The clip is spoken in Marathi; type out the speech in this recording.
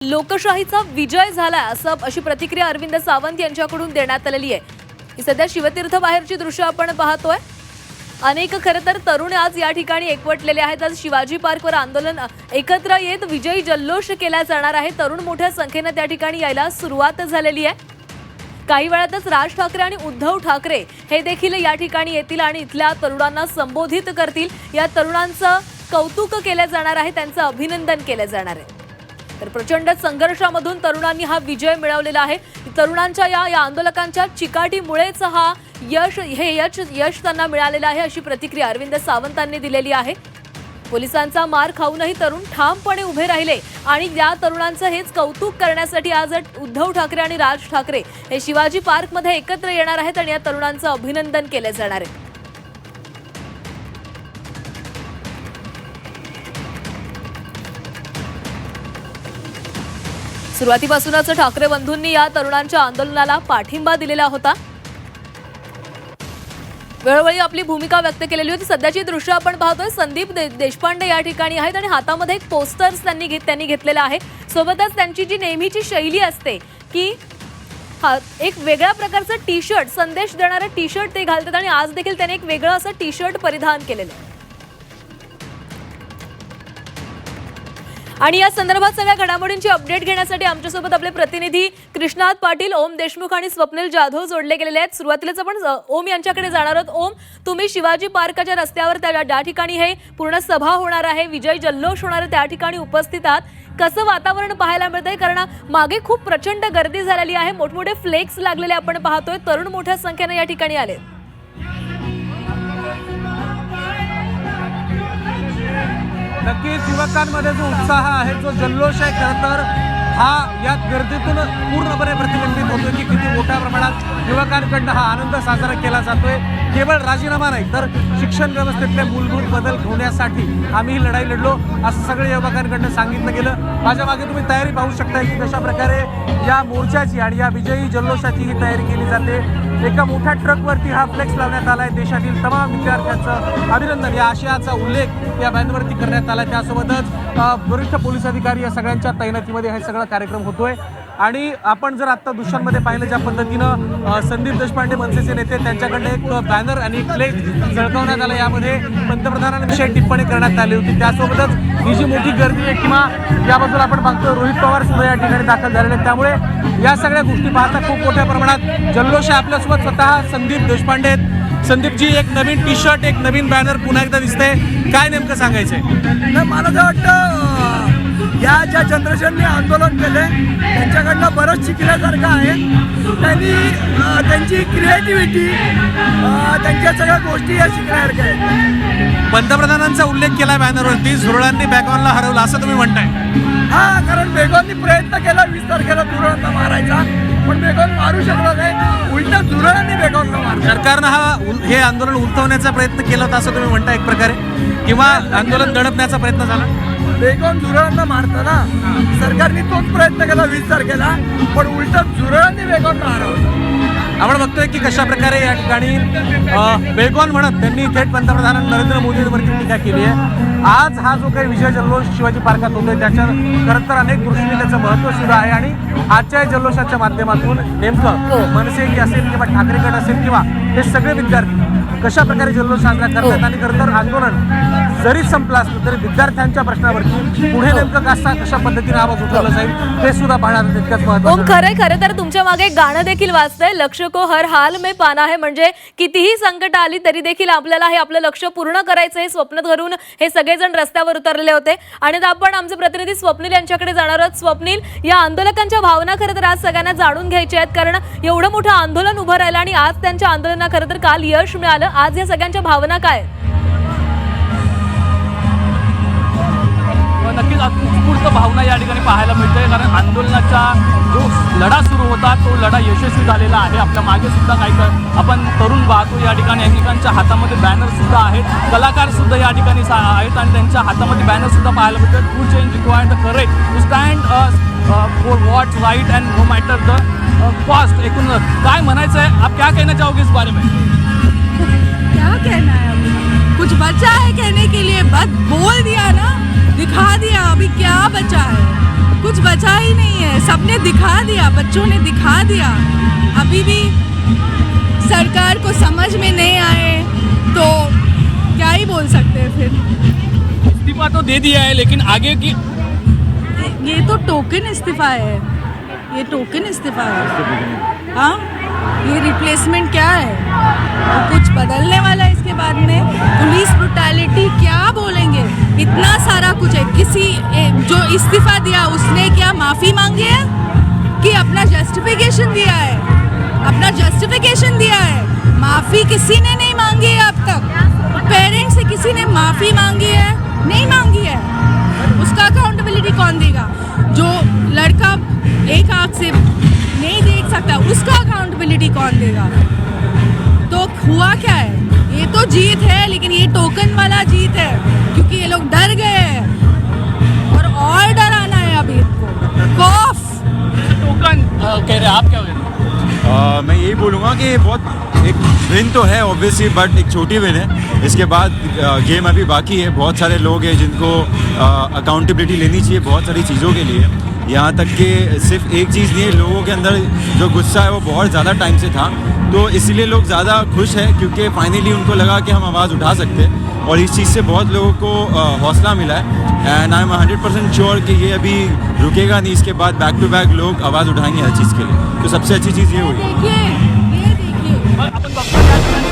लोकशाहीचा विजय झाला अशी प्रतिक्रिया अरविंद सावंत यांच्याकडून देण्यात आलेली आहे। ही सध्या शिवतीर्थ बाहेरची दृश्य आपण पाहतोय। अनेक खरं तर तरुण आज या ठिकाणी एकवटलेले आहेत। आज शिवाजी पार्कवर आंदोलन एकत्र येत विजयी जल्लोष केला जाणार आहे। तरुण मोठ्या संख्येने त्या ठिकाणी यायला सुरुवात झालेली आहे। काही वेळातच राज ठाकरे आणि उद्धव ठाकरे हे देखील या ठिकाणी येतील आणि इथल्या तरुणांना संबोधित करतील। या तरुणांचं कौतुक केले जाणार आहे, त्यांचं अभिनंदन केले जाणार आहे। तर प्रचंड संघर्षामधून तरुणांनी हा विजय मिळवलेला आहे। तरुणांच्या या आंदोलकांच्या चिकाटीमुळेच हा यश त्यांना मिळालेला आहे, अशी प्रतिक्रिया अरविंद सावंतांनी दिलेली आहे। पोलिसांचा मार खाऊनही तरुण ठामपणे उभे राहिले आणि या तरुणांचं हेच कौतुक करण्यासाठी आज उद्धव ठाकरे आणि राज ठाकरे हे शिवाजी पार्कमध्ये एकत्र येणार आहेत आणि या तरुणांचं अभिनंदन केले जाणार आहे। सुरुवातीपासूनच ठाकरे बंधूंनी या तरुणांच्या आंदोलनाला पाठिंबा दिलेला होता। वेळोवेळी आपली भूमिका व्यक्त केलेली होती। सध्याची दृश्य आपण पाहतोय। संदीप देशपांडे या ठिकाणी आहेत आणि हातामध्ये एक पोस्टर्स त्यांनी घेतलेला आहे। सोबतच त्यांची जी नेहमीची शैली असते की एक वेगळ्या प्रकारचं टी शर्ट, संदेश देणारं टी शर्ट ते घालतात आणि आज देखील त्यांनी एक वेगळं असं टी शर्ट परिधान केलेलं आहे। आणि या संदर्भात सगळ्या घडामोडींची अपडेट घेण्यासाठी आमच्यासोबत आपले प्रतिनिधी कृष्णात पाटील, ओम देशमुख आणि स्वप्नील जाधव जोडले गेलेले आहेत। सुरुवातीलाच आपण ओम यांच्याकडे जाणार आहोत। ओम, तुम्ही शिवाजी पार्कच्या रस्त्यावर त्या ठिकाणी हे पूर्ण सभा होणार आहे, विजय जल्लोष होणार आहे, त्या ठिकाणी उपस्थित आहात। कसं वातावरण पाहायला मिळतंय? कारण मागे खूप प्रचंड गर्दी झालेली आहे, मोठमोठे फ्लेक्स लागलेले आपण पाहतोय, तरुण मोठ्या संख्येने या ठिकाणी आले। नक्कीच युवकांमध्ये जो उत्साह आहे, जो जल्लोष आहे, खरं तर हा या गर्दीतून पूर्णपणे प्रतिबिंबित होतोय की किती मोठ्या प्रमाणात युवकांकडनं हा आनंद साजरा केला जातोय। केवळ राजीनामा नाही तर शिक्षण व्यवस्थेतले मूलभूत बदल होण्यासाठी आम्ही ही लढाई लढलो असं सगळ्या युवकांकडनं सांगितलं गेलं। माझ्या मागे तुम्ही तयारी पाहू शकता की कशा प्रकारे या मोर्चाची आणि या विजयी जल्लोषाची ही तयारी केली जाते। एका मोठ्या ट्रकवरती हा फ्लेक्स लावण्यात आला आहे। देशातील तमाम विद्यार्थ्यांचं अभिनंदन या आशयाचा उल्लेख या बॅनरवरती करण्यात आला। त्यासोबतच वरिष्ठ पोलीस अधिकारी या सगळ्यांच्या तैनातीमध्ये हे सगळा कार्यक्रम होतोय। आणि आपण जर आत्ता दृश्यांमध्ये पाहिलं ज्या पद्धतीनं संदीप देशपांडे मनसेचे नेते त्यांच्याकडे एक बॅनर आणि एक फ्लेक्स झळकवण्यात आला, यामध्ये पंतप्रधानांविषयी टिप्पणी करण्यात आली होती। त्यासोबतच ही जी मोठी गर्दी आहे किंवा याबद्दल आपण बघतो रोहित पवार सुद्धा या ठिकाणी दाखल झालेले आहेत। त्यामुळे या सगळ्या गोष्टी पाहता खूप मोठ्या प्रमाणात जल्लोष आहे। आपल्यासोबत स्वतः संदीप देशपांडे आहेत। संदीपजी, एक नवीन टी शर्ट, एक नवीन बॅनर पुन्हा एकदा दिसतंय, काय नेमकं सांगायचंय? मला तर वाटतं या ज्या जनरेशनने आंदोलन केले त्यांच्याकडनं बरंच शिकण्यासारखं आहे। त्यांची क्रिएटिव्हिटी, त्यांच्या सगळ्या गोष्टी या शिकण्यासारख्या आहेत। पंतप्रधानांचा उल्लेख केला बॅनरवरती, झुरळांनी बॅकॉनला हरवलं असं तुम्ही म्हणताय? हा, कारण बेगोननी प्रयत्न केला 20 तारखेला झुरळांना मारायचा, पण बेगोन मारू शकला नाही, उलट झुरळांनी बेगोनला मारलं। सरकारनं हे आंदोलन उलटवण्याचा प्रयत्न केला होता असं तुम्ही म्हणता एक प्रकारे, किंवा आंदोलन दडपण्याचा प्रयत्न झाला? बेगोन झुरळांना मारताना सरकारने तोच प्रयत्न केला 20 तारखेला, पण उलट झुरळांनी बेगोनला हरवलं। आपण बघतोय की कशा प्रकारे या ठिकाणी बेगोन म्हणत त्यांनी थेट पंतप्रधान नरेंद्र मोदींवरती टीका केली आहे। आज हा जो काही विजय जल्लोष शिवाजी पार्कात होतोय त्याच्या खरं तर अनेक दृष्टीने त्याचं महत्त्व सुद्धा आहे। आणि आजच्या जल्लोषाच्या माध्यमातून नेमकं मनसे असेल किंवा ठाकरे गट असेल किंवा हे सगळे विद्यार्थी कशा प्रकारे जल्लोष साजरा करतात आणि खरं तर आंदोलन जरी संपलं असलं तरी विद्यार्थ्यांच्या प्रश्नावरती पुढे नेमकं कशा पद्धतीने आवाज उठवला जाईल हे सुद्धा पाहणार तितकंच महत्त्वाचं। ओम, खरं तर तुमच्या मागे गाणं देखील वाजतंय, लक्ष्य को हर हाल में पाना है, म्हणजे कितीही संकट आली तरी देखील आपल्याला हे आपलं लक्ष्य पूर्ण करायचं हे स्वप्न धरून हे सगळेजण रस्त्यावर उतरलेले होते। आणि आपण आमचे प्रतिनिधी स्वप्नील यांच्याकडे जाणार आहोत। स्वप्नील, या आंदोलकांच्या भावना खरं तर आज सगळ्यांना जाणून घ्यायच्या आहेत, कारण एवढं मोठं आंदोलन उभं राहिलं आणि आज त्यांच्या आंदोलनाला खरं तर काल यश मिळालं। आज या सगळ्यांच्या भावना काय? नक्कीच उत्स्फूर्त भावना या ठिकाणी पाहायला मिळते, कारण आंदोलनाचा जो लढा सुरू होता तो लढा यशस्वी झालेला आहे। आपल्या मागे सुद्धा काही आपण तरुण पाहतो, या ठिकाणी अनेकांच्या हातामध्ये बॅनर सुद्धा आहेत, कलाकार सुद्धा या ठिकाणी आहेत आणि त्यांच्या हातामध्ये बॅनर सुद्धा पाहायला मिळतात। True change required the courage to stand for what's right and no matter the cost. एकूण काय म्हणायचं आहे, आप क्या कहना चाहोगे इस बारे में? क्या कहना है, अभी कुछ बचा है कहने के लिए? बस बोल दिया ना, दिखा दिया, अभी क्या बचा है? कुछ बचा ही नहीं है, सबने दिखा दिया, बच्चों ने दिखा दिया। अभी भी सरकार को समझ में नहीं आए तो क्या ही बोल सकते हैं फिर। इस्तीफा तो दे दिया है, लेकिन आगे की ये तो टोकन इस्तीफा है, ये टोकन इस्तीफा है। हाँ, ये रिप्लेसमेंट क्या है? तो कुछ बदलने वाला है इसके बाद में? पुलिस ब्रुटैलिटी क्या बोलेंगे? इतना सारा कुछ है। किसी जो इस्तीफा दिया उसने क्या माफी मांगी है कि अपना जस्टिफिकेशन दिया है? अपना जस्टिफिकेशन दिया है, माफी किसी ने नहीं मांगी है अब तक। पेरेंट्स से किसी ने माफी मांगी है? नहीं मांगी है। उसका अकाउंटेबिलिटी कौन देगा? जो लड़का एक आंख से नहीं देख सकता, उसका अकाउंटेबिलिटी कौन देगा? तो हुआ क्या है? ये तो जीत है, लेकिन ये टोकन वाला जीत है, क्योंकि ये लोग डर गए हैं और डराना है अभी इनको। खौफ। टोकन कह रहे हैं, आप क्या कह रहे हैं? मैं यही बोलूँगा कि बहुत एक विन तो है ऑब्वियसली, बट एक छोटी विन है। इसके बाद गेम अभी बाकी है। बहुत सारे लोग हैं जिनको अकाउंटेबिलिटी लेनी चाहिए बहुत सारी चीज़ों के लिए। यहाँ तक कि सिर्फ एक चीज़ नहीं है, लोगों के अंदर जो गुस्सा है वो बहुत ज़्यादा टाइम से था, तो इसीलिए लोग ज़्यादा खुश हैं क्योंकि फाइनली उनको लगा कि हम आवाज़ उठा सकते हैं, और इस चीज़ से बहुत लोगों को हौसला मिला है। एंड आई एम 100% श्योर कि ये अभी रुकेगा नहीं। इसके बाद बैक टू बैक लोग आवाज़ उठाएंगे हर चीज़ के लिए, तो सबसे अच्छी चीज़ ये हुई। देखिए, ये देखिए। आपण बघतो या ठिकाणी